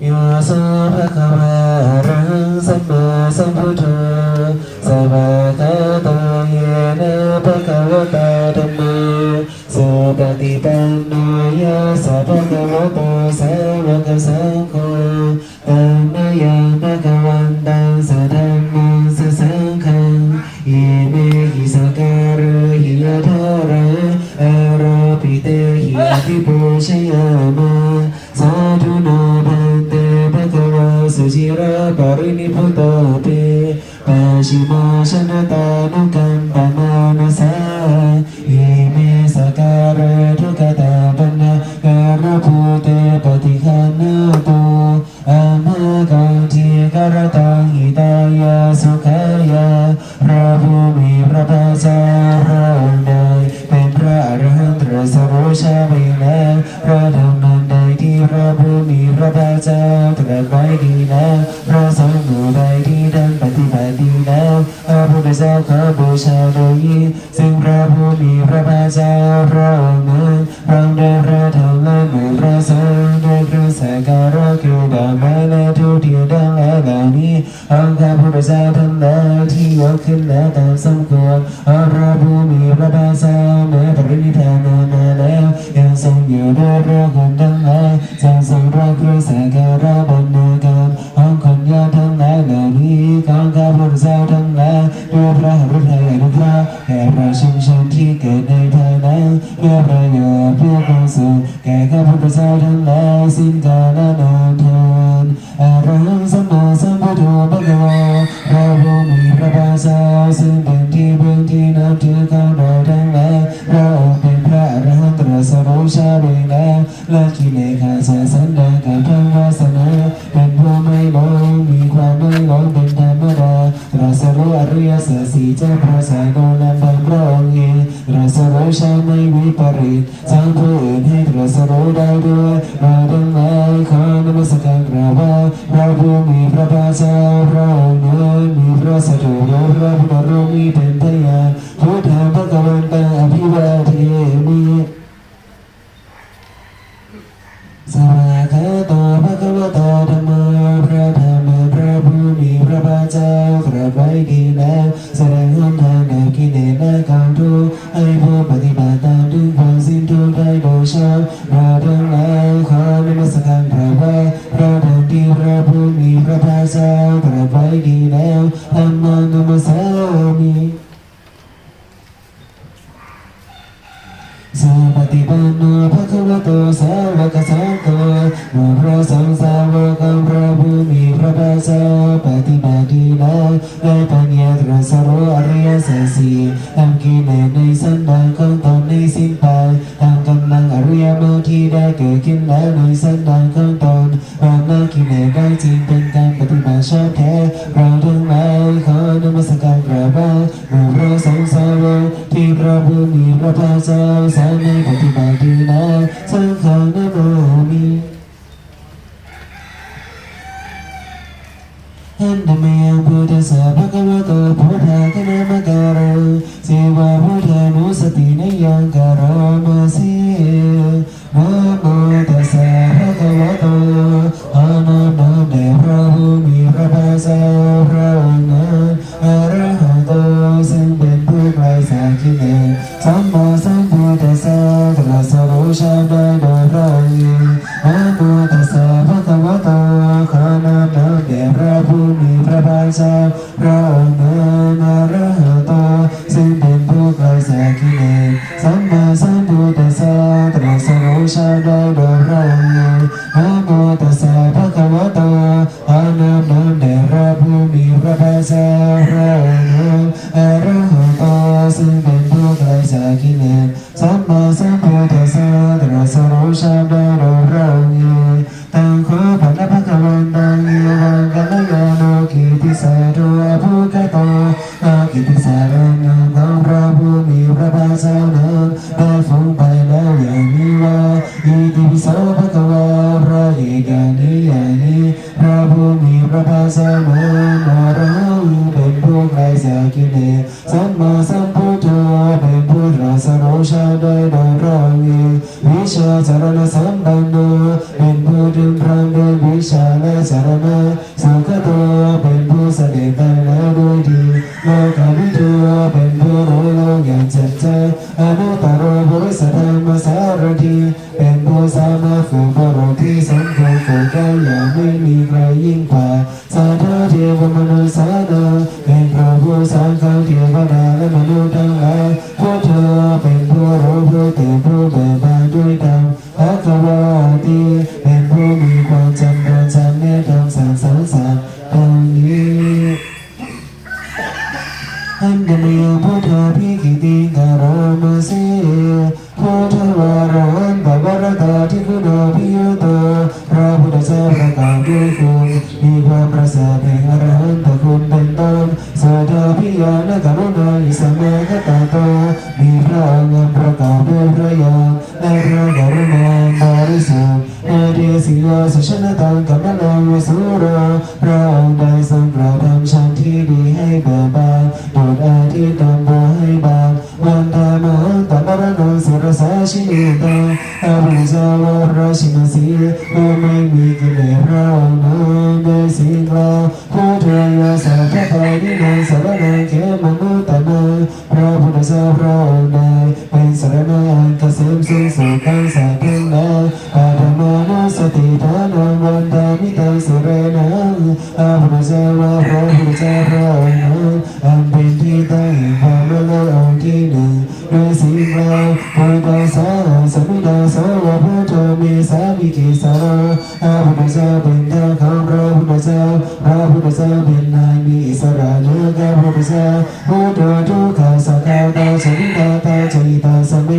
โยโสภะคะวะอะระหังสัมมาสัมพุทโธสัพพะคะโตเยนะภะคะวะตาธัมโมสุปฏิปันโนยะสะภะคะวะโตสาวกสังโฆธัมมังยังภะคะวันตังสะธัมมังสะสังฆังอิเมหิสการะหิยะทาระอาราปิเตหิอภิปูชยามะสาธุโนภันเตภะคะวะสุจิระปรินิพพุตเตปัจฉิมาชนะตานุกัมปมานะสาอิเมสการะทุกขตาปัญญาการะภูเตปฏิฆานาโตอะมะกังทีกรตังหิตายาสุขายาพระผู้มีพระภาคเจ้าพระองค์ใดเป็นพระอรหันตตรัสรู้ชอบเองแล้วพระธรรมนั้นใดที่พระผู้มีพระภาคเจ้าตรัสไว้ดีแล้วพระสงฆ์หมู่ใดที่ท่านปฏิบัติดีแล้วพระพุทธเจ้าขอบูชาโดยยิ่งซึ่งพระผู้มีพระภาคเจ้าพระองค์นั้นพร้อมด้วยพระธรรมและหมู่พระสงฆ์ด้วยเครื่องสักการะคือดอกไม้และธูปเทียนทั้งหลายเหล่านี้องค์พระพุทธเจ้าทั้งหลายที่ยกขึ้นแล้วตามสมควรพระผู้มีพระภาคเจ้าแม้ปรินิพพานมาแล้วยังทรงอยู่ด้วยพระคุณทั้งหลายทรงพระเครื่องสักการะบรรณาการองค์คนยอดทั้งหลายเหล่านี้ของข้าพระพุทธเจ้าทั้งหลายด้วยพระฤทัยอนุภาพแก่ประชาชนที่เกิดในภายหลังเพื่อประโยชน์เพื่อความสุขแก่ข้าพระพุทธเจ้าทั้งหลายสิ้นกาลนานเทอญอะระหังสัมมาสัมพุทโธภะคะวะพระผู้มีพระภาคเจ้าซึ่งเป็นที่พึ่งที่นับถือของเราทั้งหลายพระองค์เป็นพระอรหันตตรัสรู้ชอบเองแล้วละกิเลสขาดสายสันดานกับทั้งวาสนาเป็นผู้ไม่หลงมีความไม่หลงเป็นธรรมดาตรัสรู้อริยสัจสี่เจ้าพระสายโนนำบังพระองค์เองตรัสรู้ชอบไม่วิปริตสร้างผู้อื่นให้ตรัสรู้ได้ด้วยเราทั้งหลายขอนมัสการกราบไหว้พระผู้มีพระภาคเจ้าพระองค์นั้นมีพระสัตย์และพระพุทธรูปนี้เป็นพยานพุทธังภคะวันตังอภิวาเทมิสวากขาโตภะคะวะโตธัมโมพระธรรมพระผู้มีพระภาคเจ้าตรัสไว้ดีแล้วแสดงหนทางแห่งกิเลสและกองทุกข์ให้ผู้ปฏิบัติตามถึงความสิ้นทุกข์ได้โดยชอบเราทั้งหลายขอนมัสการกราบไหว้พระธรรมที่พระผู้มีพระภาคเจ้าตรัสไว้ดีแล้วธัมมังนัมสสามิสุปฏิปันโนภะคะวะโตสาวกสังโฆหมู่พระสงฆ์สาวกของพระผู้มีพระภาคเจ้าปฏิบัติดีแล้วได้ปัญญาตรัสรู้อริยสัจสี่ทำกิเลสในสันดานของตนให้สิ้นไปทำกำลังอริยมรรคที่ได้เกิดขึ้นแล้วในสันดานของตนบำบัดกิเลสได้จริงเป็นการปฏิบัติชอบแท้เราทั้งหลายขอนมัสการกราบไหว้หมู่พระสงฆ์สาวกที่พระผู้มีพระภาคเจ้าในปฏิบัติดีนะสังฆังนะโมมิหันธเมยังพุทธัสสะภะคะวะโตพุทธะคะนะมะการังเสวะพุทธานุสตินะยังการะมาสินะโมตัสสะภะคะวะโตอะนะโมแด่พระผู้มีพระภาคเจ้าพระองค์นั้นอะระหะโตซึ่งเป็นผู้ไกลจากกิเลสสัมมาสัมพุทธัสสะตรัสรู้ชอบได้โดยพระองค์เองนะโมตัสสะภะคะวะโตขอนอบน้อมแด่พระผู้มีพระภาคเจ้าพระองค์นั้นอะระหะโตซึ่งเป็นผู้ไกลจากกิเลสสัมมาสัมพุทธัสสะตรัสรู้ชอบได้โดยพระองค์เองนะโมตัสสะภะคะวะโตขอนอบน้อมแด่พระผู้มีพระภาคเจ้าพระองค์นั้นอะระหะโตซึ่งเป็นผู้ไกลจากกิเลสสัมมาสัมพุทธัสสะตรัสรู้ชอบได้โดยพระองค์เองตังโฆภะนะภะคะวันตังเยวังกัลยาโนกิติสาโตอะภุคโตอากิติสารนังของพระผู้มีพระภาคเจ้านั้นได้ฟุ้งไปแล้วอย่างนี้ว่าอิติปิโสภะคะวะพระเอกานิอย่างนี้พระผู้มีพระภาคเจ้านั้นอรหังเป็นผู้ไกลจากกิเลสสัมมาสัมพุทโธเป็นผู้ตรัสรู้ชอบได้โดยพระองค์เองวิชาจารณสัมปันโนเป็นผู้ถึงพร้อมด้วย วิชาและสารณะสุขตัวเป็นผู้เสด็จไปแล้วด้วยดีโลกาวิทูเป็นผู้รู้โลกอย่างแจ่มแจ้งอนุตตรบริสัทธรรมสารถีเป็นผู้สามารถฝึกบรมที่สมควรฝึกได้อย่างไม่มีใครยิ่งกว่าสาธุเทวมนุษย์สานาเป็นพระผู้สร้างเขาเทวดาและมนุษย์ทั้งหลายพวกเธอเป็นผู้รู้ผู้ตื่นผู้เบิกบานด้วยธรรมพระกวาตีเป็นผู้มีความจำเริญจำแนกธรรมสั่งสอนสัตว์ดังนี้อันเดียวพุทธาภิกิติการามาสีพุทธวาระหันตวรตาที่คุณาภิยุตพระพุทธเจ้าประกาศด้วยคุณมีความประเสริฐแห่งอรหันตคุณเป็นต้นสัทธาภิญาณกรุณาอิสมาคตาโตมีพระองค์ประกาศด้วยพระญาณและพระกรุณาบริสุทธิ์นาเดียสิยาสุชนตังกัมมนาวิสุราพระองค์ได้ทรงกระทำชั้นที่ดีให้เบิกบานโดดอาทิตย์ตอนบ่ให้บานวันธรรมะตัมปรนังสุรสาชินิตาอาบุญาวราชินสีผู้ไม่มีกิเลสพระองค์นั้นได้สิ่งกล่าวผู้เทยาสาพระไตรนิในสารนังเขมนุตตนาพระพุทธเจ้าพระองค์ใดเป็นสารณะอันเกษมสูงสุดทั้งสายทั้งหลายอาธรรมานุสติฐานังวันตามิตังสุเรนังอาพุทธเจ้าพระพุทธเจ้าพระองค์นั้นอันเป็นที่ตั้งแห่งความละเลองค์ที่หนึ่งโดยสิ่งกล่าวพุทธสาสมิดาสาวะพุทโธเมสามิกิสาอาพุทธเจ้าเป็นทางของพระพุทธเจ้าพระพุทธเจ้าเป็นนายมีอิสระเหนือพระพุทธเจ้าพุทโธทุกขาสังฆาตาชนิตาตาจริตาสเม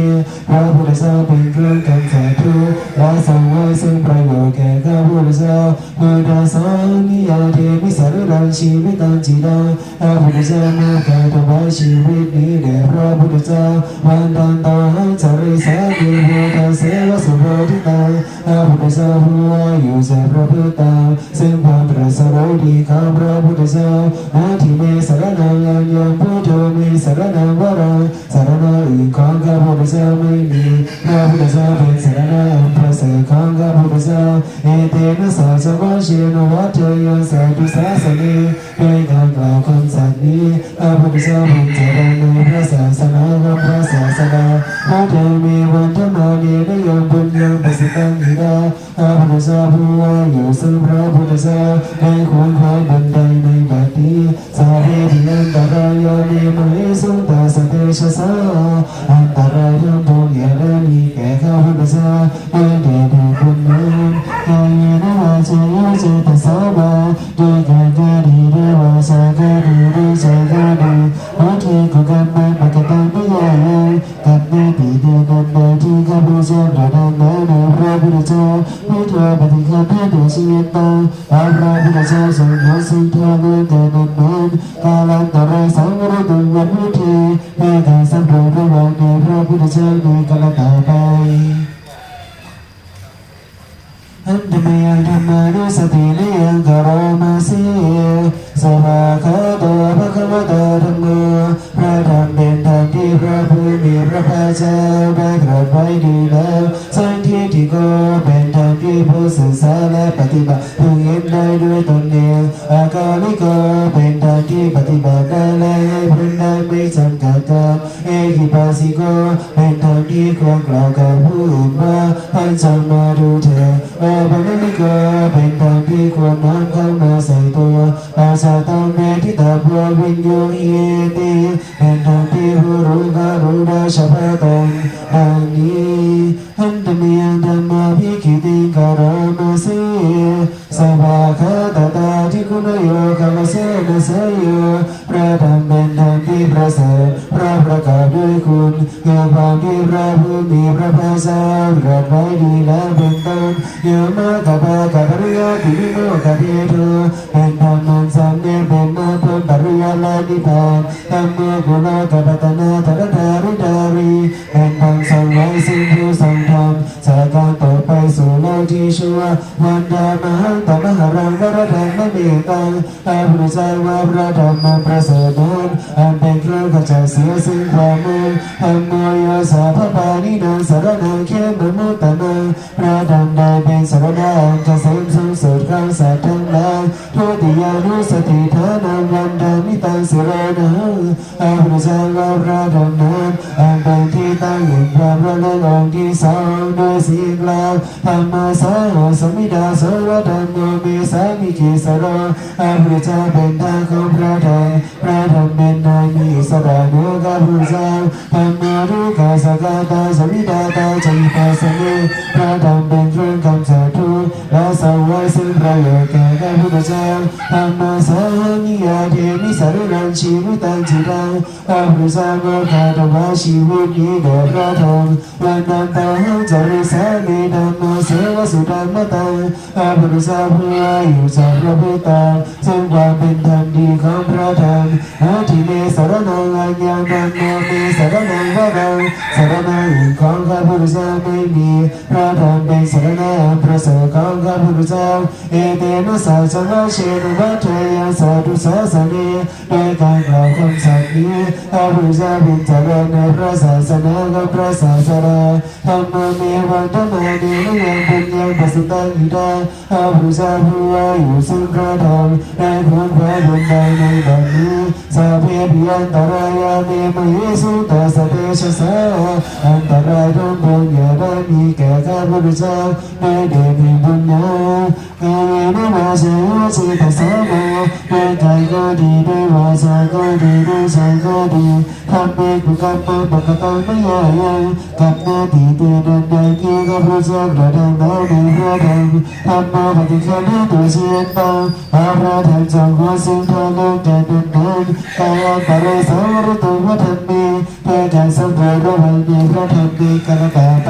พระพุทธเจ้าเป็นเครื่องกำจัดทุกข์และทรงไว้ซึ่งประโยชน์แก่ข้าพุทธเจ้าพุทธสานิยาเทมิสารดังชีวิตังจิตังพระพุทธเจ้าเมื่อการถวายชีวิตนี้แด่พระพุทธเจ้าวันตันตาหังจาริสามีพุทธเสวะสุโภทิตาพระพุทธเจ้าผู้ว่าอยู่แสนพระพุทธาซึ่งความตรัสรู้ดีของพระพุทธเจ้านาทิเมสารนังยังยังพุทโธเมสารนังวรังสารณะอื่นของข้าพุทธเจ้าไม่มีพระพุทธเจ้าเป็นสารณะอันประเสริฐของข้าพุทธเจ้าเอเตนะสัจวัชเชนวัฏยังสัจจุสาสนีด้วยการกล่าวคำสัตย์นี้พระพุทธเจ้าเป็นเจริญในพระศาสนาของพระศาสดาพระเทมีวันธรรมาเนนยังบุญยังประสิทธังหิดาพระพุทธเจ้าผู้ว่าอยู่ซึ่งพระพุทธเจ้าได้ควรคอยบันไดในบัดนี้สาเหตุอันตรายานิมหิสุตาสเตชะสาอันตรายทั้งปวงอย่าได้มีแก่ข้าพุทธเจ้าด้วยเดชแห่งคุณนั้นกายนวาจายเจตสามาด้วยการกาดีด้วยวาจากาดีด้วยใจกาดีวัตถุกุกรรมไม่ปกติไม่ยากกันไม่ปีเดียวกันใดที่ข้าพุทธเจ้าได้ดำเนินในพระพุทธเจ้าไม่เธอปฏิฆาเพื่อเดชชีวิตตาพระพุทธเจ้าทรงยกสิ่งเธอเมื่อแต่นั้นนั้นกาลันตรายสังวรตุวันวิธีเพื่อการสำเร็จระหว่างในพระพุทธเจ้าในกาลต่อไปอันธรรมยังธรรมานุสติเลียงกรมาสีสวากขาโตภะคะวะโตธัมโมพระธรรมเป็นธรรมที่พระผู้มีพระภาคเจ้าได้ตรัสไว้ดีแล้วสันทิฏฐิโกเป็นธรรมที่ผู้ศึกษาและปฏิบัติพึงเห็นได้ด้วยตนเองอากาลิโกเป็นธรรมที่ปฏิบัติได้และให้พ้นได้ไม่จำกัดการเอหิปัสสิโกเป็นธรรมที่ควรกล่าวกับผู้อื่นว่าให้จงมาดูเถิดปัญญิโกเป็นธรรมที่ควรน้อมเข้ามาใส่ตัวอาสาตังเมทิตาภัววิญโยหิติเป็นธรรมที่ผู้รู้ก็รู้ได้เฉพาะตนดังนี้อันตเมียงธรรมาภิกิติการามาสีสวากขาตตาที่คุณโยกามเสนเสยโยพระธรรมเป็นธรรมที่ประเสริฐพระประกาศด้วยคุณเกี่ยวกับที่พระผู้มีพระภาคเจ้าตรัสไว้ดีแล้วเป็นต้นโยมากัปะกัปริยาติวิโมกขเพโทเป็นธรรมันสามเนเป็นมาพ้นปริยาลานิพพานธรรมโมกุณากัปตนาธรดาริดารีเป็นธรรมทรงไว้ซึ่งผู้ทรงธรรมจากการต่อไป สู่โลกที่ชั่ววันดามหังตมหารังวรธรรมเมตตังอาพุทธเจ้าว่าพระธรรมประเสริฐนั้นอันเป็นเครื่องขจัดเสียซึ่งความมืดธรรมโมโยสาภปานินังสารนังเขมมุตตมังพระธรรมใดเป็นสารณะอันเกษมสูงสุดของสัตว์ทั้งหลายทุติยานุสติฐานังวันดามิตังสิรนังอาพุทธเจ้าว่าพระธรรมนั้นอันเป็นที่ตั้งแห่งความระลึกองค์ที่สองโดยสิ่งกล่าวธรรมะสาโหสมิดาโสวธรรมโมเมสามิกิสโรอาพุทธเจ้าเป็นทางของพระธรรมพระธรรมเป็นนายมีสระเนื้อกับพุทธเจ้าธรรมะรู้กาสกาตาสมิดาตาจิตาสมิพระธรรมเป็นเครื่องกำจัดทุกข์และสวายซึ่งประโยชน์แก่พระพุทธเจ้าธรรมะสานิยาเทมิสารนังชีวิตังจิตังพระพุทธเจ้าก็ขาดว่าชีวิตนี้แด่พระธรรมวันนั้นตาหังจริสามีธรรมะเสวสุธรรมตังพระพุทธเจ้าผู้ว่าอยู่จากพระพุทธาซึ่งความเป็นธรรมดีของพระธรรมอาทิเมสารนังอัญญาณังโมเมสารนังวะรังสารนังอื่นของพระพุทธเจ้าไม่มีพระธรรมเป็นสารณะอันประเสริฐของพระพุทธเจ้าเอเตนะสัจวะเชนุวัฏยังสาธุสาสเนโดยการกล่าวคำสัตย์นี้พระพุทธเจ้าเป็นเจริญในพระศาสนาของพระศาสดาธรรมเมวันธรรมเนนยังปุญญังปัสสตังอิดาพระพุทธเจ้าผู้ว่าอยู่ซึ่งพระธรรมได้พ้นพระบุญใดในบัดนี้สัพเพปิอันตรายาเมมะเยสุตัสสะเตชะสาอันตรายทั้งปวงอย่าได้มีแก่ข้าพระพุทธเจ้าได้เดชแห่งบุญนั้นกายเนมาเสวะจิตสามาด้วยกายก็ดีด้วยวาจาก็ดีด้วยใจก็ดีทำเป็นกุกรรมปกติไม่ยากยังกับหน้าที่เตือนใดที่ข้าพระเจ้ากระทำแล้วในพระธรรมทำมาปฏิฆาให้ตัวเชียนตาพระธรรมจงหัวสิ่งทั่วโลกแต่เป็นนั้นกายอันตรายสาวรตัวพระธรรมมีเพื่อการสัมผัสระหว่างในพระธรรมมีกันต่อไป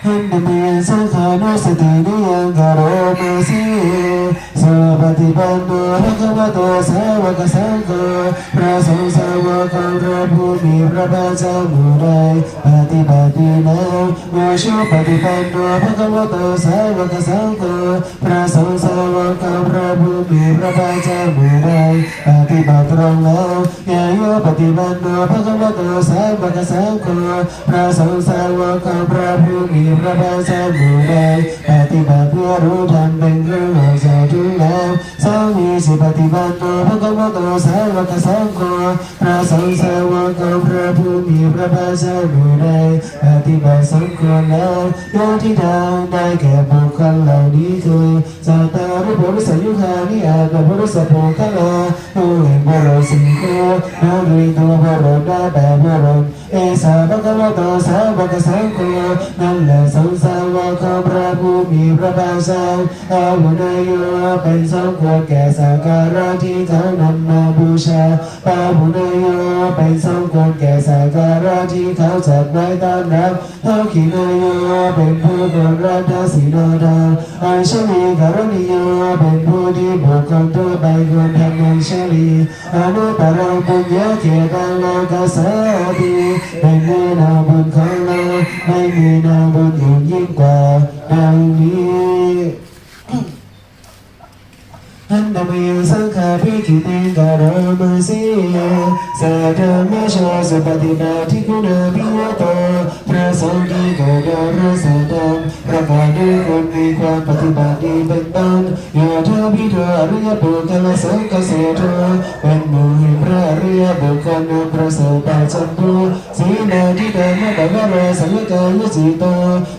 หันเมียสังขานุสตินิยังกโรมาสีสุปฏิปันโนภะคะวะโตสาวกสังโฆพระสงฆ์สาวกของพระผู้มีพระภาคเจ้าหมู่ใดปฏิบัติดีแล้วโมชุปฏิปันโนภะคะวะโตสาวกสังโฆพระสงฆ์สาวกของพระผู้มีพระภาคเจ้าหมู่ใดปฏิบัติตรงแล้วยาโยปฏิปันโนภะคะวะโตสาวกสังโฆพระสงฆ์สาวกของพระผู้มีพระภาคเจ้าหมู่ใดปฏิบัติเพื่อรู้ธรรมเป็นเครื่องออกจากทุกข์แล้วสามีสิปฏิบัติโนภะคะวะโตสาวกสังโฆพระสงฆ์สาวกของพระผู้มีพระภาคเจ้าหมู่ใดปฏิบัติสมควรแล้วโยที่ทางได้แก่บุคคลเหล่านี้คือสัตตาริปุริสยุคานิอาตบุริสโภคลาผู้เห็นบุรุษสิ่งคู่น้อมรีตัวบุรุษได้แบบบุรุษเอสาภะคะวะโตสาวกสังโฆนั่นแหละสงฆ์สาวกของพระผู้มีพระภาคเจ้าอาวุนายโยเป็นสมควรแก่สักการะที่เขานำมาบูชาอาวุนายโยเป็นสมควรแก่สักการะที่เขาจัดไว้ต้อนรับเท้าขีนายโยเป็นผู้บรรัตสีโนดาอัญชลีกรณีโยเป็นผู้ที่บุคคลทั่วไปควรทำอัญชลีอนุตตรปุญญาเขตังโลกัสสติเป็นเนื้อนาบุญของเราไม่มีนาบุญอื่นยิ่งกว่าดังนี้หันดามิสังฆาภิกิติกาโรมาสีสัทธามิโชสุปฏินาทิคุณาภิยโตพระสงฆ์ที่เกิดโดยพระสัตธรรมประกอบด้วยคนมีความปฏิบัติดีเป็นต้นโยธาภิโตอริยบุคคลสังฆเสโทเป็นหมู่แห่งพระอริยบุคคลนั้นประเสริฐแต่จำพวกสีนาทิฏฐานบวรสังฆายจิตโต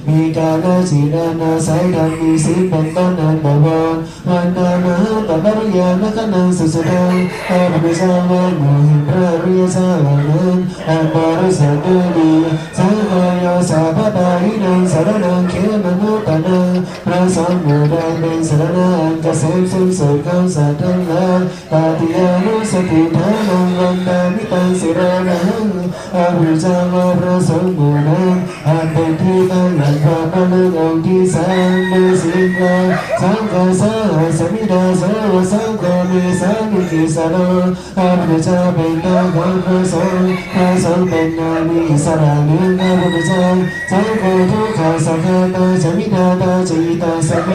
มีการละจิตนาสายธรรมมีศีลเป็นต้นอันบวรวันนามหาปัปริยานักนังสุสดังอาภิเษกวันหมู่แห่งพระอริยเจ้าเหล่านั้นอันบริสุทธิ์ด้วยดีสังฆายสาภปาหินังสารนังเขมมุตตนังพระสงฆ์หมู่ใดเป็นสารณะอันเกษมสิ้นสุดของสัตว์ทั้งหลายปฏิญานุสติฐานังวันดามิตังสิรานัง อาวุธจังและพระสงฆ์หมู่นั้นอาจเป็นที่ตั้งหลักความระลึกองค์ที่สามมือสิ่งใดสังฆาสาสมิดาสาวสังฆามีสามิกิสารอาวุธเจ้าเป็นตาของพระสงฆ์พระสงฆ์เป็นนามีสระหนึ่งอาวุธเจ้าสังฆทุกขาสังฆตาสมิดาตาจิตาสัพเพ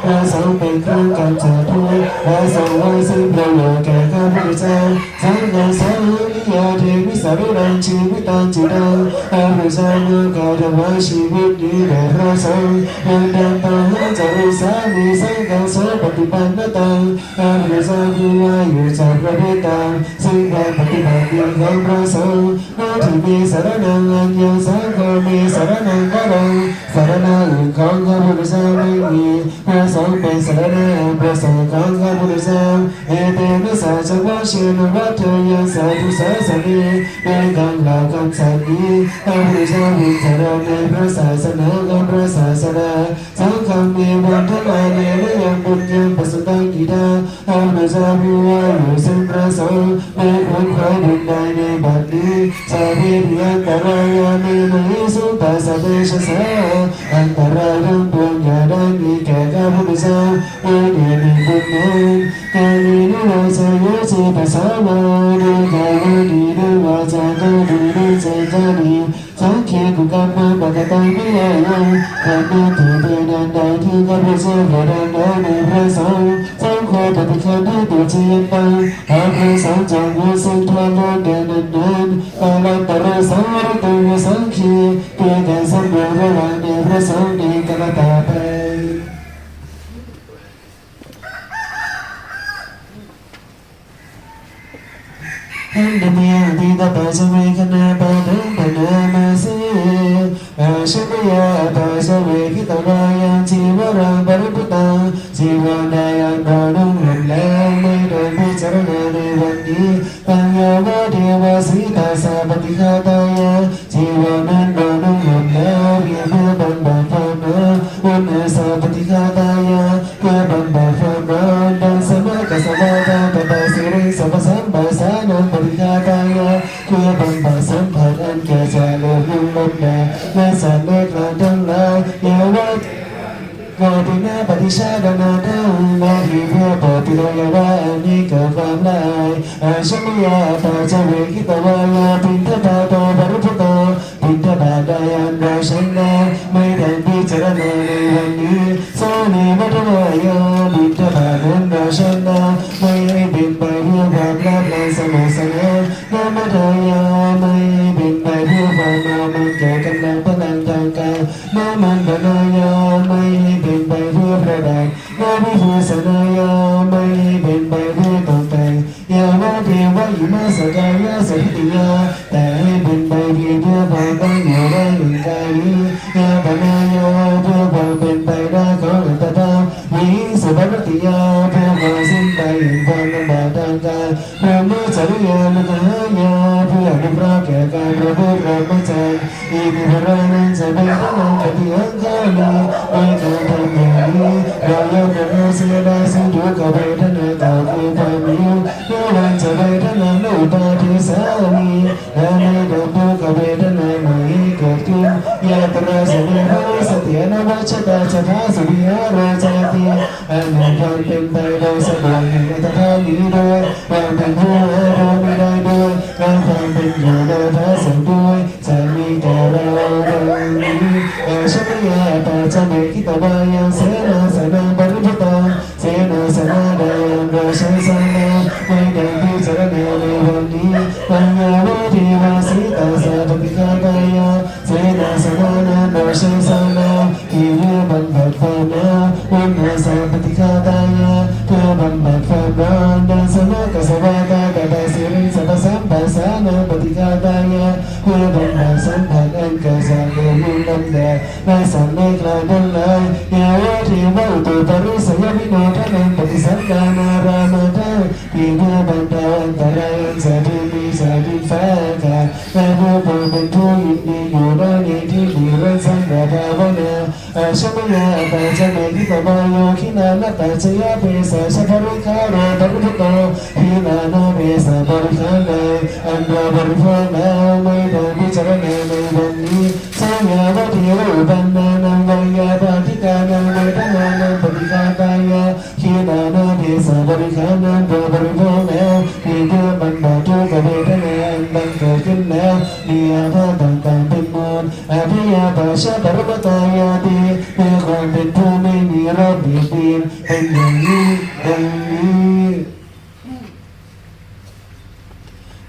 พระสงฆ์เป็นเครื่องกำจัดทุกข์พระสงฆ์ไว้ซึ่งประโยชน์แก่ข้าพเจ้าสังฆาสามิยาเทวิสารุรังชีวิตังจิตังอาวุธเจ้าเมื่อเขาถวายชีวิตนี้แด่พระสงฆ์ยังเดินต่อให้เจริญสามีสังฆาสาปฏิบัติหน้าตังอาวุธเจ้าผู้ว่าอยู่จากพระพุทธาซึ่งการปฏิบัติดีของพระสงฆ์นาที่มีสารนังอันยังสังฆมีสารนังก็ลงสารนังอื่นของข้าพุทธเจ้าไม่มีพระสงฆ์เป็นสารนังพระสงฆ์ของข้าพุทธเจ้าเอเตนะสาจังวะเชนวัตเทยังสาธุสาสนีเป็นการเหล่าคำสัตย์นี้ข้าพุทธเจ้ามีสารในพระศาสนาของพระศาสนาสังฆมีวันทั้งหลายในและยังบุญยังประสุตังกิดาข้าพุทธเจ้ามีว่าอยู่ซึ่งพระสงฆ์ไม่ควรคอยดุลใดในบัดนี้สามีเพียงแต่รายามีในสุตตาสเวชสาอันตรายทั้งปวงอย่าได้มีแก่ข้าพุทธเจ้าไม่ได้มีบุญนั้นการนี้นิวาสายจิปัสสาวาด้วยกายก็ดีด้วยวาจาก็ดีด้วยใจก็ดีสังเกตกุกรรมปกติไม่ยากการนี้ถือเป็นอันใดที่ข้าพุทธเจ้าได้ดำเนินในพระสงฆ์สังโฆปฏิคันให้ตัวเจียนไปหากพระสงฆ์จังหวะสิ่งทั่วโลกเดินนั้นกาลันตระสังวรตัวสังขีเพื่อการสมบูรณ์ระหว่างในพระสงฆ์ในกาลต่อไปอันเดียดีตาปัจเจเวคณาปะดังปะนามาสีอาชิมยาปัจเจเวคิตวายังจีวรังปริปุตังจีวันใดอันเรานุ่งห่มแล้วไม่โดนพิจารณาในวันนี้ปัญญาวะเทวสีตาสาปฏิฆาตายาจีวันนั้นเรานุ่งห่มแล้วเพื่อบันบาปความร้อนวันนั้นสาปฏิฆาตายาเพื่อบันบาปความร้อนดังสมากัสสมาตาปตาสิริสัมปสัมปะสานังปฏิฆาตายาเพื่อบำบัดสัมผัสอันแก่ใจโลกลุ่มลมแดดและสัตว์เล็กและทั้งหลายอย่าว่าโมตินาปฏิชาดนาเท่านาทีเพื่อปฏิโลยว่าอันนี้เกิดความลายอาชมยาตาเจเวกิตวายาปินทบาโตบรุพุโตปินทบาดายันเราฉันนาไม่ได้พิจารณาในวันนี้สานีมัทวายาปินทบานั้นเราฉันนาไม่ให้เป็นไปเพื่อความรักในสมัยสมัยนามัทยาไม่เป็นไปเพื่อความมามันแก่กำลังพลังทางกายนามันบนายาไม่เป็นไปเพื่อประดับนามิภูสนายาไม่เป็นไปเพื่อตกแต่งอย่าว่าเทวะอิมาสกายาสติยาแต่ให้เป็นไปเพียงเพื่อความตั้งอยู่ได้หนึ่งกายนี้ยาปนายาเพื่อความเป็นไปได้ของอัตตาวิสุภติยาเพื่อความสิ้นไปแห่งความลำบากทางกายพระมุจริยามุขายาเพื่ออนุเคราะห์แก่การประพฤติพรหมจรรย์อิมิพระนันจะเป็นพระนันปฏิหังข้ามีไม่การทำอย่างนี้เราย่อมนำเสียได้ซึ่งทุกขเวทนาต่อคือความมีเมื่อวันจะเวทนาโนปาทิสามีและไม่ดำทุกขเวทนาใหม่เกิดขึ้นยาตราสมิภาสตินวัชตาชนะสุริยราชาติอันมีความเป็นไปโดยสมบูรณ์แห่งอัตถานี้โดยความเป็นผู้โดยไม่ได้โดยความเป็นอยู่โดยพระสงฆ์ด้วยจะมีแต่เราดังนี้อาชมยาปาจเมกิตวายังเสนาสนาบริพุตาเสนาสนาดายังโดยใช้สนาไม่ได้พิจารณาในวันนี้ปัญญาวะเทวาสีตาสาปฏิฆาตายาเสนาสนานาโดยใช้สนาที่เพื่อบรรบัดความนาวันนาสาปฏิฆาตายาเพื่อบรรบัดความร้อนดังสมากัสสวาตาตตาสิริสัพพสัมปัสสานังปฏิฆาตายาเพื่อบรรบัดสัมผัสอันเกิดจากโลกุลมแดดและสัตว์เล็กและทั้งหลายอย่าว่าเทวะอุตุปริสยวิโนทนังปฏิสันดานารามาทังที่เพื่อบรรเทาอันตรายอันสาธิมีสาธิฟ้าอากาศและผู้เป็นผู้ยินดีอยู่ได้ในที่ดีและสังฆภาวะ นะชัมยาปัจจเมกิตมโยขินานะปัจจยเปสะสัพพะริคาโรปริพุตโตหินานะเปสะปริคาโนอันดาบริโภนาไม่ได้พิจารณาในวันนี้สัญญาวัตถิรูปันนานังวิยาปฏิกานังเวทนานังปฏิฆาตายาหินานะเปสะปริคานังบริโภนามีเพื่อบันดาลทุกขเวทนาอันบังเกิดขึ้นแล้วมีอาภาษต่างๆเป็นมูลอภิยาปะชะปรมตายาติเมื่อความเป็นผู้ไม่มีรอบเบียดเบียนเป็นอย่างนี้ดังนี้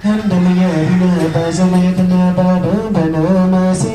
ท่านธรรมยาพินาปะสมัยธนาปะดังปะนามาสี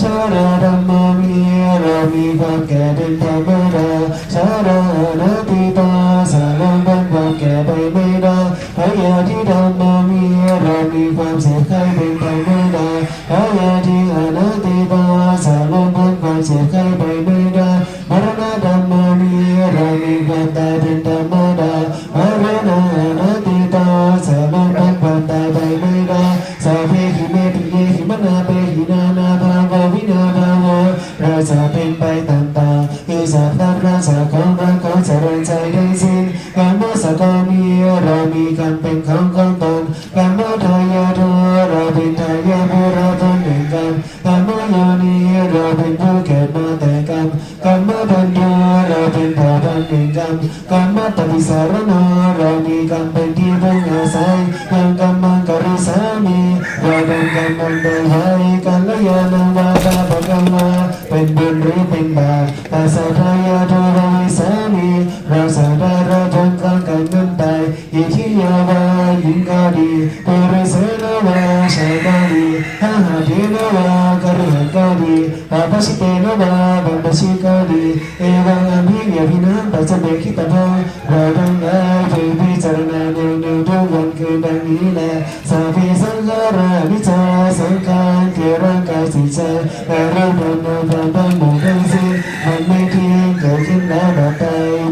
ชาดาธรรมมีเรามีความแก่เป็นธรรมดาชาดานาติตาสารังเป็นความแก่ไปไม่ได้พยาธิธรรมมีเรามีความเสียใครเป็นธรรมดาพยาธิอนาติตาสารังเป็นความเสียใครไปไม่ได้มรณะธรรมมีเรามีความตายเป็นธรรมดามรณะอนาติตาสารังเป็นความตายไปไม่ได้สาเพหิเมปิเยหิมนาเปหินานาภาวะวินาภาวะเราจะเป็นไปต่างๆคือสัตว์นั้นราชาของเราของเจริญใจได้สิ้นการมสกามีเรามีกันเป็นของตนการมทายาทเราเป็นทายาผู้เราตนหนึ่งกันการมโยนีเราเป็นผู้เกิดมาแต่กรรมการมพันธุเราเป็นเผ่าพันธุ์หนึ่งกันการมปฏิสารณเรามีกันเป็นที่พึ่งอาศัยยังกรรมังกริสามีเราเป็นกรรมันโดยให้กันละยานังวาตาปะกังวาเป็นบุญหรือเป็นบาปแต่สัทายาโทเราวิสามีเราสาได้เราทนกันกันเงินตายอิทิยาวาหญิงก็ดีปุริเสนวาชายก็ดีหาเทนวากริหก็ดีปาปชิเตนวาบัมปชิก็ดีเอวังอภิเยพินังปัจเจเมขิตะพังเราทั้งหลายเพื่อพิจารณาเนืองทุกวันคืนดังนี้แลสัพเพสังขารานิจจาสังขารเกิดร่างกายจิตใจแต่เรื่องนั้นเราทั้งหมดทั้งสิ้นมันไม่เที่ยงเกิดขึ้นแล้วดับไป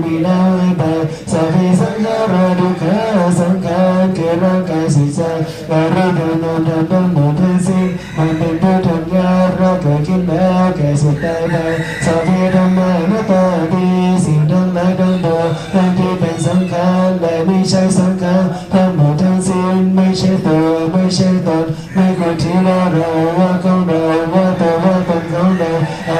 มีแล้วให้ไปสัพเพสังขาราทุกขาสังขารเกิดร่างกายจิตใจแต่เรื่องนั้นเราทั้งหมดทั้งสิ้นมันเป็นผู้ทำยากเราเกิดขึ้นแล้วแก่สุดตายไปสัพเพธัมมานุตาติสิ่งทั้งหลายทั้งปวงทั้งที่เป็นสังขารและไม่ใช่สังขารทั้งหมดทั้งสิ้นไม่ใช่ตัวไม่ใช่ตนไม่ควรที่ว่าเราว่าของเราว่าตัวว่าตนของเรา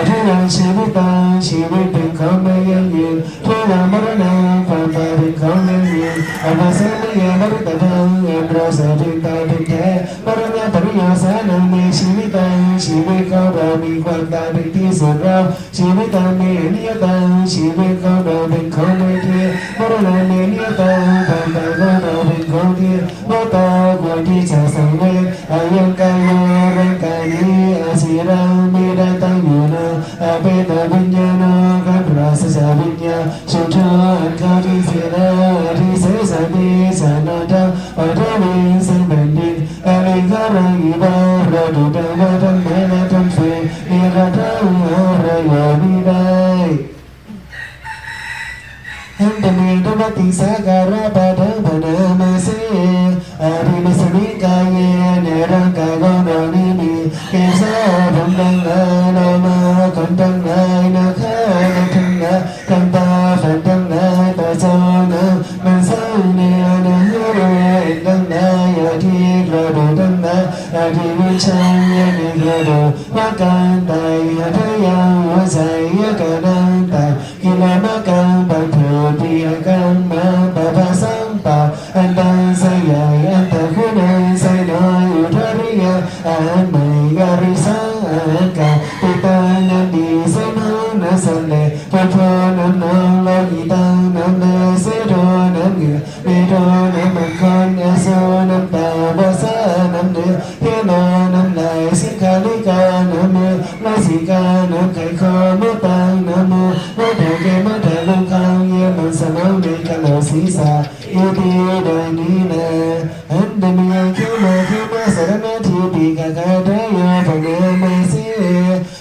ทุกอย่างชีวิตต่างชีวิตเป็นของไม่ยั่งยืนทุกอย่างมรณะความตายเป็นของยั่งยืนอาภาษไม่ยามริตทังเราเสียเป็นตายเป็นแท้มรณะปริยาสานังมีชีวิตต่างชีวิตของเรามีความตายเป็นที่สุดเราชีวิตต่างมีนิยตังชีวิตของเราเป็นของไม่เที่ยงมรณะมีนิยตังความตายของเราเป็นของเที่ยงว่าตาควรที่จะสังเวชอายังกายร่างกายนี้อาศีเราไม่ได้ตั้งอยู่นะอาเปตวิญญาณกันปราศจากวิญญาณสุทธาอันเขาที่เสียแล้วที่เสียสามีสานาทาอัตวินสังแผ่นดินอาลิงคารังอิบาเราดูดาวทั้งแม่และทั้งเฟยมีกระทั่งอะไรอย่างนี้ได้หันตมีดุมติสาการะปะดังปะนามาเสอาริมสมิกายในร่างกายของเรานี้มีเกสาผมดังนานามาคนดังนายนาคานาทั้งนาทั้งตาฝันดังนายตาจอนามันสร้างเนียนาเฮโรดังนายอาทิตย์เราดูดังนาอาทิตย์วิชัยมีเราดูว่าการตายพยาหัวใจการนั่งตายกิเลสการบังเถิดที่อาการมาปะปะสังปะอันตังสยายอันตะคุณังสยน้อยอุทาริยาอันไม่การิสังอันกาปิตานันดีสยน้อยนัสเลพุทโธนันนังโลหิตังนันเลเสโดนันเงือเมโดนันมันคอนยาโซนันตาบาสานันเดือเทนานันไหลสิกาลิกานันเมือลาสิกานันไขคอเมื่อตังนันมือเมื่อแผ่เกมาแผ่ลงคางเยี่ยมันสมองในกะโหลศีรษะยุติโดยนี้แลอันเดมีคิวมาสารนาทีปีกะกะได้ยาปะเนมาสิ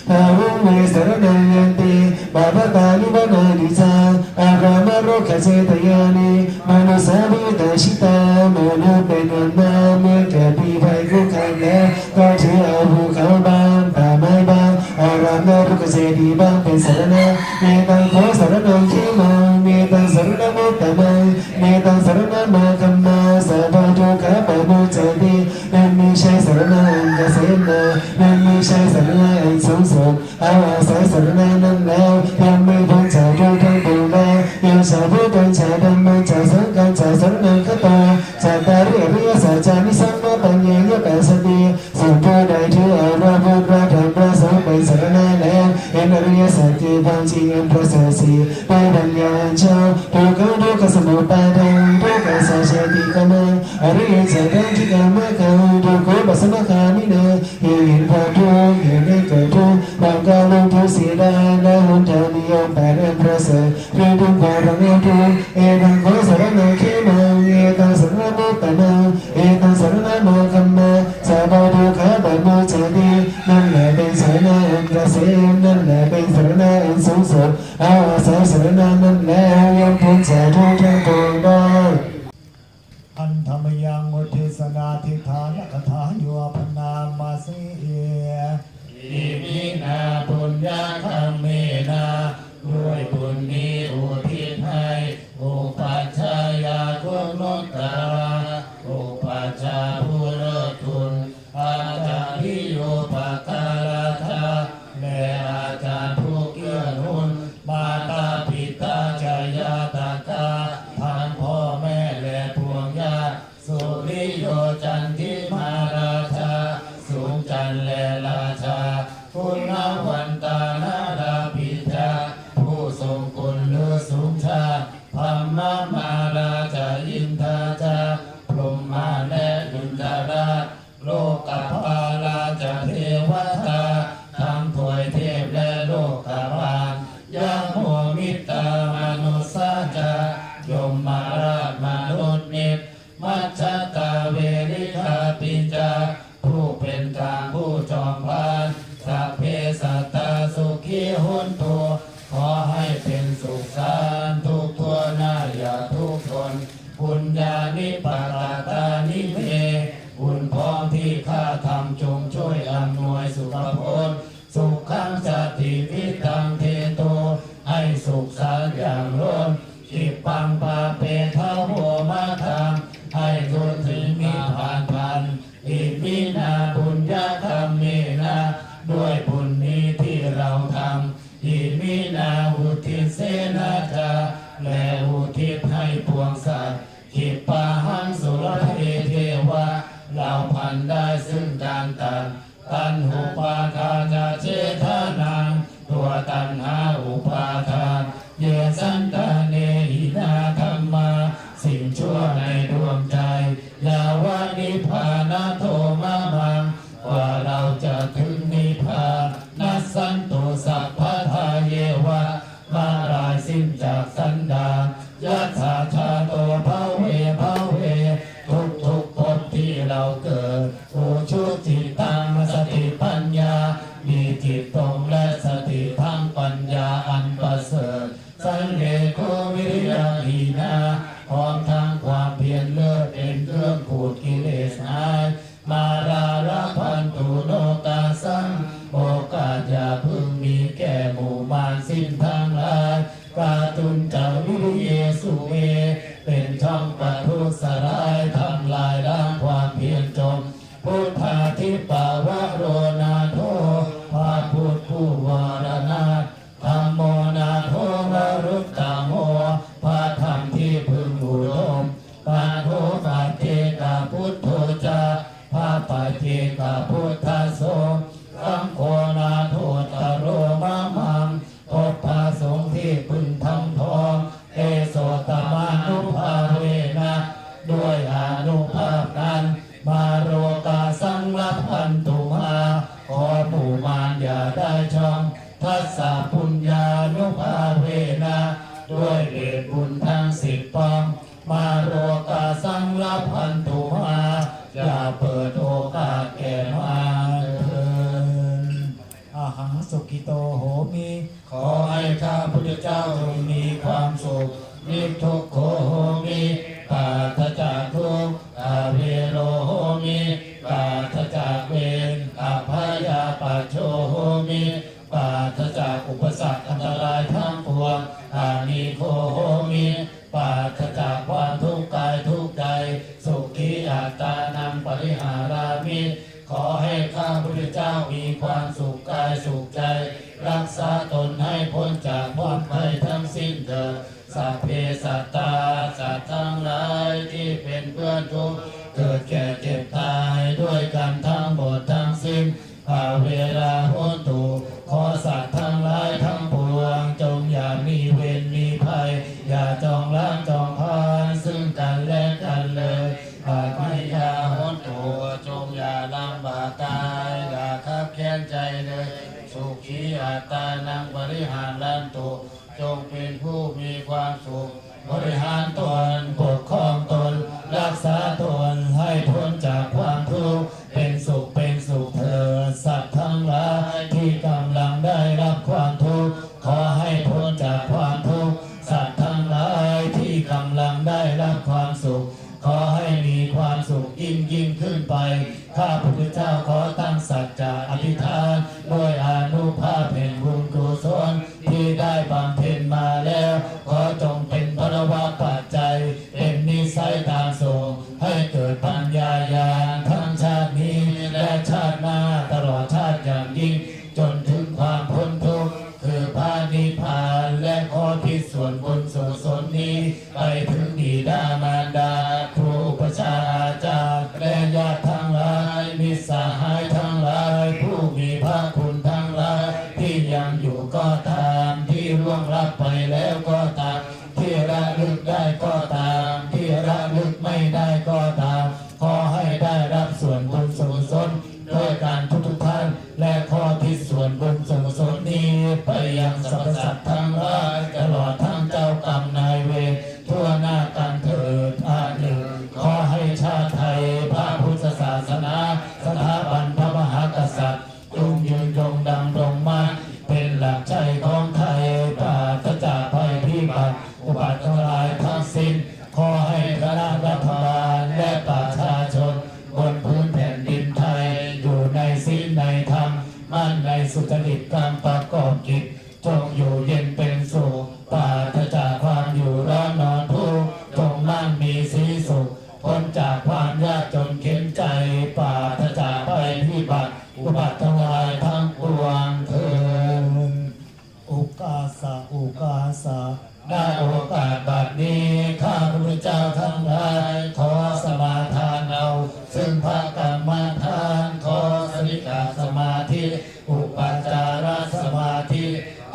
ภาวุเวสารนังยันติบาปะตาลิบานาดิจาอารามโรคเจตยานิมนุสาวิตาชิตามนุเป็นวันนาเมื่อเกิดปีภัยคุกคามแล้วก็ถือเอาภูเขาบางป่าไม้บางอารามโรคเจ ดีบ้างเป็นสารณะเมตังขอสารนังขีมังเมตังสารณะมุตตะมังเมตังสารณะมาคัมมาสัพพะทุกขะปะโมจตินั่นไม่ใช่สารณะอันเกษมนานั่นไม่ใช่สารณะอันสูงสุดเอาอาศัยสารณะนั้นแล้วยังไม่พ้นจากทุกข์ทั้งปวงแล้วยังสาวพุทธังจากธรรมังจากสังฆังจากสารนังคตาจากตาริอริยสัจจานิสัมมาปัญญายะปัสสติสิ่งผู้ใดถือเอาพระพุทธพระธรรมพระสงฆ์เป็นสารณะแล้วเห็นอริยสัจที่ความจริงอันประเสริฐสีได้ปัญญาอันชอบทุกข์ทุกขสมุทัยดังทุกขสัจจะติกามังอริยสัจดังที่กามะกังทุกขปัสสมะคามิเนเห็นความทุกข์เห็นได้เกิดทุกข์บางการลงทุกข์เสียได้และหนทางนิยมแปดอันประเสริฐเรื่องทุกข์ความรังทุกข์เอตังขอสารนังขีมังเอตังสารนังมุตตะมังเอตังสารนังโมคัมมาสัพพะทุกขะปะโมจตินั่นแหละเป็นสารณะอันเกษมนั่นแหละเป็นสารณะอันสูงสุดเอาอาศัยสารณะนั้นแล้วยังพ้นจากทุกข์ทั้งปวงได้ อันธรรมยังอุทิศนาทิฏฐานคถาโยพนามาสิอิมินาปุญญาคัมเมนาด้วยบุญนี้อุทิศให้อุปัชฌายาคุณนุตตระอุปัชฌาย์ผู้เลิศคุณอาจารย์ที่โยปการะทาและอาจารย์ผู้เกื้อหนุนมาตาปิตาจายาตากาทั้งพ่อแม่และพวงญาติสุริโยจันทิมาราชาสูงจันทร์และราชาคุณวันตานาดาปิจาผู้ทรงคุณเลือสูงชาพมมาราชาอินทาจาพรหมมาและอินทราชโลกปาราชาเทวตาทั้งถวยเทพและโลกบาลยังโมมิตามนุสาจายมมาราชมนุษย์นิพมัจจตาเวริคาปิจาผู้เป็นกลางผู้จอมพานสัพเพสัตตาสุขีหุนโตขอให้เป็นสุขสันต์ทุกทั่วหน้าอย่าทุกคนบุญญาณิปตตานิเพบุญพร้อมที่ข้าทำจงช่วยอำนวยสุขผลสุขขังสติวิตังเทโตให้สุขสันต์อย่างล้นจิตปังปาเปทาโหมาทังให้จนถึงนิพพานพันอิมินาบุญญาคัมเมนาด้วยบุญนี้ที่เราทำอิมินาอุทิศเสนาจาและอุทิศให้ปวงสัตว์ขิปาหังสุรเทเทวะเราพันได้ซึ่งการตันหุปาทานาเจทานังตัวตันหาอุปาทานเยสันตาเนหินาธรรมาสิ่งชั่วในดวงใจยาวานิพพานาโทมามังว่าเราจะถึงนิพพานนัสสันตุสัพพทาเยวะมาลายสิ้นจากสันดานยัตถาชาโตภาเวภาเวทุกภพที่เราเกิดโอชุติตังสติปัญญามีจิตตรงและสติทั้งปัญญาอันประเสริฐสังเกตโควิริยะหีนาพร้อมทั้งความเพียรเลิศเป็นเครื่องขูดกิเลสหายมาราระพันตุโลกาสังโอกาสอย่าพึงมีแก่หมู่มารสิ้นทั้งหลายกาตุนจาวิริเยสุเวเป็นช่องปทุสรายทำลายล้างความเพียรจมพุทธาทิปาวะโรนาโทพระพุทธผู้วรนาถธัมโมนาโทวรุตตโมพระธรรมที่พึงอุดมปาโทปัจเจกพุทโธจาพระปัจเจกพุทธโสสังโฆนาโทตโรมะมังพบพระสงฆ์ที่พึงทำทองเอโสตมานุภาเวนะด้วยอานุภาพนั้นมาโรกาสังลับพันตุมาขอหมู่มารอย่าได้ช่องทัสสะปุญญานุภาเวนะด้วยเดชบุญทั้ง10 ปองมาโรกาสังลับพันตุมาอย่าเปิดโอกาสแก่มาเถิดอาหังสุขิโตโหมิขอให้ข้าพุทธเจ้าจงมีความสุขนิพทุกโขโหมิปราศจากทุกข์อาเวโรโหมิปราศจากเวรอภยาปัจโชโหมิปราศจาก นให้พ้นจากมรภัยทั้งสิ้นเถิดสัพเพสัตตาสัตว์ทั้งหลายที่เป็นเพื่อนทุกข์เกิดแก่เจ็บตายด้วยกันทั้งหมดทั้งสิ้นภาเวลาโหนตุขอสัตว์ทั้งหลายทั้งปวงจงอย่ามีเวรมีภัยอย่าจองล้างจองพานซึ่งกันและกันเลยภาวิยาโหนตุจงอย่าลำบากกายอย่าขับแค้นใจเลยสุขีอัตตานังบริหารลันตุจงเป็นผู้มีความสุขบริหารตนปกครองตนรักษาตนให้พ้นจากความทุกข์เป็นสุขเถิดสัตว์ทั้งหลายที่กำลังได้รับความทุกข์ขอให้พ้นจากความทุกข์สัตว์ทั้งหลายที่กำลังได้รับความสุขขอให้มีความสุขยิ่งขึ้นไปข้าพระพุทธเจ้าขอตั้งสัจจะอธิษฐานด้วยอานุภาพแห่งบุญกุศลที่ได้บำเพ็ญมาแล้วขอจงเป็นพลวะปัจจัยเป็นนิสัยตามส่งให้เกิดปัญญาญาณทั้งชาตินี้และชาติหน้าตลอดชาติอย่างยิ่งจนถึงความพ้นทุกข์คือพระนิพพานและขอที่ส่วนบุญส่วนสนนี้ไปถึงบิดามารดาครูอุปัชฌาย์อาจารย์และญาติทั้งหลายมิตรสหายทั้งหลายผู้มีพระคุณทั้งหลายที่ยังอยู่ก็ตามที่ล่วงลับไปแล้วก็ตามที่ระลึกได้ก็ตามที่ระลึกไม่ได้ก็ตามขอให้ได้รับส่วนบุญส่วนสนด้วยการทุกท่านและข้อที่ส่วนบุญส่วนกุศลนี้ไปยังสรรพสัตว์ทั้งหลายตลอดทั้งเจ้ากรรมนายเวรทั่วหน้ากันเถิดอาหนึ่งขอให้ชาติไทยพระพุทธศาสนาสถาบันพระมหากษัตริย์จงยืนยงดำรงมั่นเป็นหลักใจของไทยปราศจากภัยพิบัติอุบัติทั้งหลายทั้งสิ้นขอให้คณะรัฐบาลและประชาชนบนพื้นแผ่นดินไทยอยู่ในศีลในธรรมมั่นในสุจริตกรรมประกอบกิจจงอยู่เย็นเป็นสุขปราศจากความอยู่ร้อนนอนทุกข์จงมั่งมีสีสุขพ้นจากความยากจนเข็นใจปราศจากภัยพิบัติอุบัติทั้งหลายทั้งปวงเถิด อุกาสะ ได้โอกาสบัดนี้ข้าพระพุทธเจ้าทั้งหลายขอสมาทานเอาซึ่งพระกรรมฐานขอสนิกาสมาธิอุปัจจารสมาธิ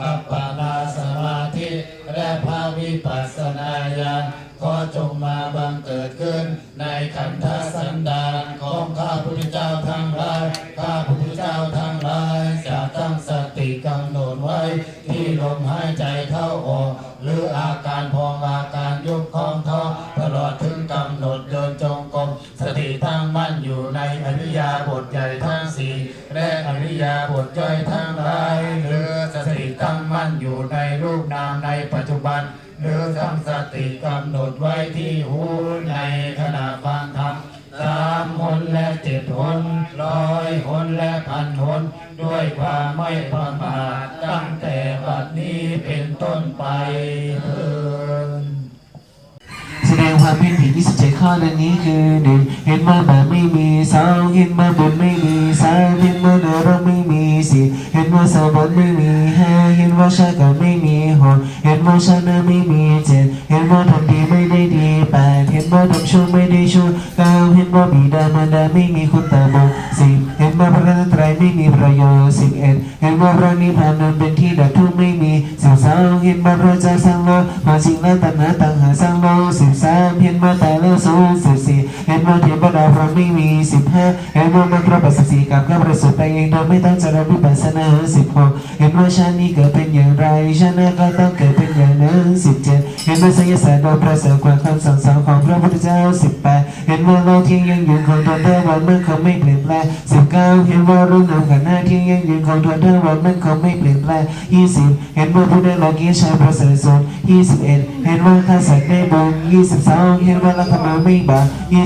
อัปปนาสมาธิและภาวิปัสสนาญาณขอจงมาบังเกิดขึ้นในขันธสันดานของข้าพระพุทธเจ้าทั้งหลายข้าพระพุทธเจ้าทั้งหลายจะตั้งสติกำหนดไว้ที่ลมหายใจเข้าออกหรืออาการพองอาการยุบของท้องตลอดถึงกำหนดเดินจงกรมสติตั้งมั่นอยู่ในอริยบทใหญ่ทั้งสี่และอริยบทย่อยทั้งหลายหรือสติตั้งมั่นอยู่ในรูปนามในปัจจุบันหรือทำสติกำหนดไว้ที่หูในขณะฟังธรรม3 หนและ7 หน100 หนและ1,000 หนด้วยความไม่ประมาทตั้งแต่บัดนี้เป็นต้นไปเถิด แสดงความเห็นผิด27 ข้อดังนี้คือ 1. เห็นว่าบาปไม่มี 2. เห็นว่าบุญไม่มี 3. เห็นว่านรกไม่มี 4. เห็นว่าสวรรค์ไม่มี 5. เห็นว่าชาติก่อนไม่มี 6. เห็นว่าชาติหน้าไม่มี 7. เห็นว่าทำดีไม่ได้ดี 8. เห็นว่าทำชั่วไม่ได้ชั่ว 9. เห็นว่าบิดามารดาไม่มีคุณตาบุตร 10. เห็นว่าพระรัตนตรัยไม่มีประโยชน์ 11. เห็นว่าพระนิพพานนั้นเป็นที่ดับทุกข์ไม่มี 12. เห็นว่าพระเจ้าสร้างโลกความจริงและตัณหาต่างหากสร้างโลก13เห็นว่าแต่ละสูง14เห็นว่าเทวดาพรหมไม่มี15เห็นว่ามรรคปัสสีกับข้าประสบไปเองโดยไม่ต้องเจริญวิปัสสนา16เห็นว่าชาตินี้เกิดเป็นอย่างไรชาติหน้าก็ต้องเกิดเป็นอย่างนั้น17เห็นว่าไสยศาสตร์โดยประเสริฐกว่าคำสั่งสอนของพระพุทธเจ้า18เห็นว่าโลกที่ยังยืนคงทนได้วันมั่นคงไม่เปลี่ยนแปลง19เห็นว่ารูปนามขันธ์5ที่ยังยืนคงทนได้วันมั่นคงไม่เปลี่ยนแปลง20เห็นว่าผู้ได้โลกีชาประเสริฐสุด21เห็นว่าข้าศึกได้บุญ22เห็นว่าลักขณะไม่บาป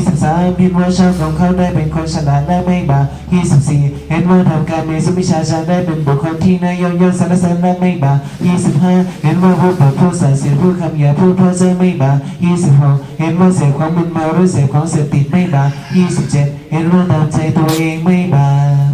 23เห็นว่าชาวของเขาได้เป็นคนฉลาดและไม่บาป24เห็นว่าทำการมีสุวิชาชาได้เป็นบุคคลที่น่ายกย่องสรรเสริญและไม่บาป25เห็นว่าผู้เปิดผู้สัตย์เสียผู้คำหยาผู้ท้อใจไม่บาป26เห็นว่าเสพของมึนเมาหรือเสพของเสพติดไม่บาป27เห็นว่าตามใจตัวเองไม่บาป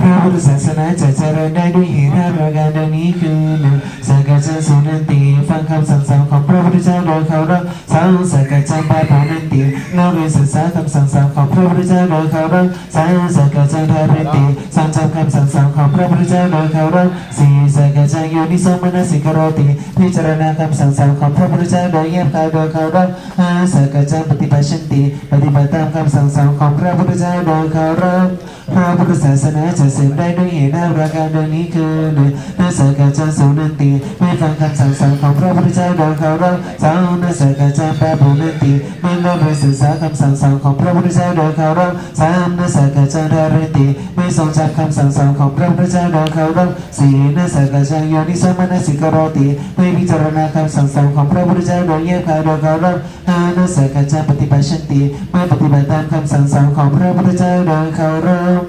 พระ พุทธศาสนาจะเจริญได้ด้วยเหตุห้าประการดังนี้คือหนึ่งสักกะจันสุนันติฟังคำสั่งสอนของพระพุทธเจ้าโดยเคารพสองสักกะจันปาปานันติเล่าเรียนศึกษาคำสั่งสอนของพระพุทธเจ้าโดยเคารพสามสักกะจันทาริติทรงจำคำสั่งสอนของพระพุทธเจ้าโดยเคารพสี่สักกะจันโยนิโสมนสิกโรติพิจารณาคำสั่งสอนของพระพุทธเจ้าโดยแยบคายโดยเคารพห้าสักกะจันปฏิบัติชันติปฏิบัติตามคำสั่งสอนของพระพุทธเจ้าโดยเคารพพระพุทธศาสนาจะเสริมได้ด้วยเหตุห้าประการดังนี้คือหนึ่งนักสักกะจันสุนันติไม่ฟังคำสั่งสอนของพระพุทธเจ้าโดยเคารพสองนักสักกะจันปาปุนันติไม่ละเว้นศึกษาคำสั่งสอนของพระพุทธเจ้าโดยเคารพสามนักสักกะจันทาริติไม่ทรงจำคำสั่งสอนของพระพุทธเจ้าโดยเคารพสี่นักสักกะจันโยนิโสมนสิกโรติไม่พิจารณาคำสั่งสอนของพระพุทธเจ้าโดยแยบคายโดยเคารพห้านักสักกะจันปฏิบัติชันติไม่ปฏิบัติตามคำสั่งสอนของพระพุทธเจ้าโดยเคารพ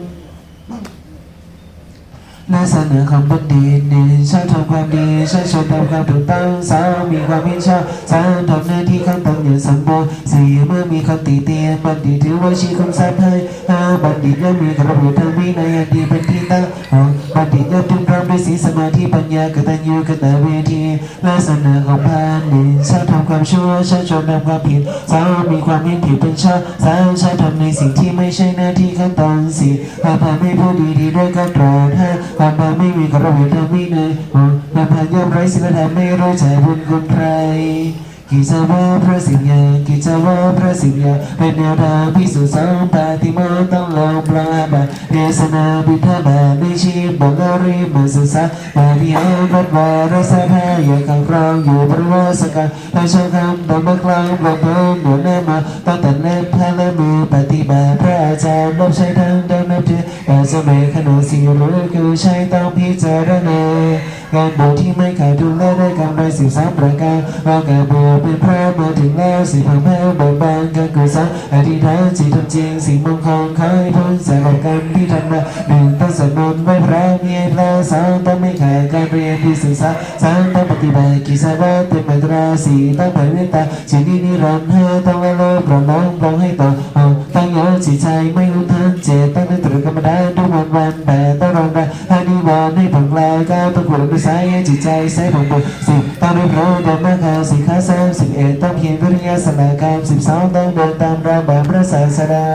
และเสนอของบัณฑิตหนึ่งชอบทำความดีชอบชมทำความถูกต้องสองมีความเห็นชอบสามทำหน้าที่ขั้นตอนอย่างสมบูรณ์สี่เมื่อมีคนติเตียนบัณฑิตถือว่าชี้คำสั่งให้ห้าบัณฑิตย่อมมีกระบวนทางวินัยอันดีเป็นที่ตั้งหกบัณฑิตย่อมถึงพร้อมด้วยศีลสมาธิปัญญากตัญญูกตเวทีและเสนอของพานหนึ่งชอบทำความชั่วชอบชมทำความผิดสองมีความเห็นผิดเป็นชอบสามชอบทำในสิ่งที่ไม่ใช่หน้าที่ขั้นตอนสี่ห้าพานไม่พูดดีด้วยการตรองห้าพานไม่มีกระบวนทางวินัยและพานย่อมไร้ศีลธรรมไม่รู้จักบุญคุณใครกิจวัตรพระสิญญากิจวัตรพระสิญญาเป็นแนวทางพิสูจน์สองปาฏิโมกข์ต้องลงปลาบาเทศนาบิดาบาในชีพบอกอริมาศึกษาบาลีอันวัดวาระสะพายอยากขับร้องอยู่บริวารสกัดและชอบคำตามกลางลงเพิ่มหนุนแน่มาตั้งแต่เล่นพระและมือปฏิบัติพระอาจารย์รับใช้ทางเดินนับถือแต่สมัยขณะสิ่งรู้คือใช้ต้องพิจารณางานบวชที่ไม่ขาดทุนและได้กำไร13ประการว่างานบวชเป็นพระมาถึงแล้วสิพังแพ้เบิกบานการกุศลอธิษฐานจิตทำจริงสิ่งมงคลขอให้พ้นจากกรรมที่ทำมาหนึ่งต้องสวดมนต์ไหว้พระมีให้พระสองต้องไม่ขาดการเรียนที่ศึกษาสามต้องปฏิบัติกิจวัตรเป็นไมตราสี่ต้องแผ่เมตตาชีวิตนิรันดร์ห้าต้องละโลภปล่อยน้องปล่อยให้ต่อตั้งโยจิตใจไม่หุนทันเจตตั้งในตรึกกรรมฐานทุกวันแปดต้องรองได้ให้นิวรณ์ให้ผ่อนคลายก้าวต้องขุดด้วยสายจิตใจใส่ผ่องบุญสิบต้องเรียบร้อยเดินมาข่าวสี่ข้า31ต้องเพียรวิริยะสละกรรม12ต้องเดินตามรอยแบบพระศาสดา